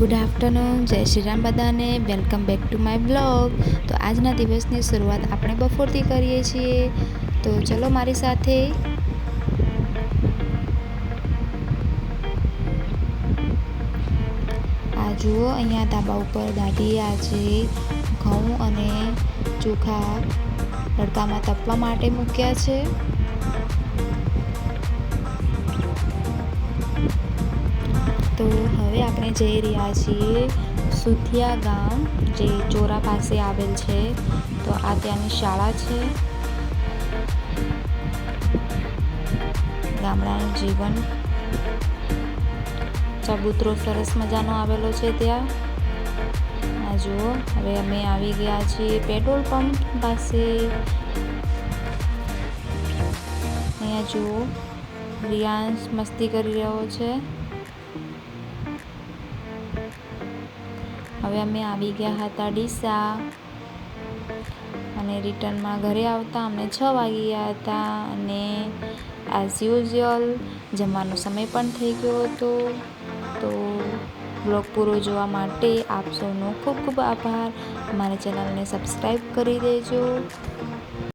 Good afternoon, જય શ્રી રામ બધાને. Welcome back to my blog. તો આજના દિવસની શરૂઆત આપણે બપોરથી કરીએ છીએ. તો ચલો મારી સાથે. આ જુઓ, અહીંયા ધાબા ઉપર દાદીએ આજે ઘઉં અને ચોખા તડકામાં તપવા માટે મૂક્યા છે. તો હવે આપણે જઈ રહ્યા છીએ સુથિયા ગામ, જે ચોરા પાસે આવેલ છે. તો આ ત્યાંની શાળા છે. ગામડાનું જીવન, ચબૂતરો સરસ મજાનો આવેલો છે ત્યાં. આ જુઓ, હવે અમે આવી ગયા છીએ પેટ્રોલ પંપ પાસે. અહીંયા જુઓ, રિયાંશ મસ્તી કરી રહ્યો છે. હવે અમે આવી ગયા હતા ડીસા અને રિટર્નમાં ઘરે આવતા અમને 6 વાગી ગયા હતા. અને એઝ યુઝ્યુઅલ જમવાનો સમય પણ થઈ ગયો હતો. તો બ્લોગ પૂરો જોવા માટે આપ સૌનો ખૂબ ખૂબ આભાર. અમારી ચેનલને સબસ્ક્રાઈબ કરી દેજો.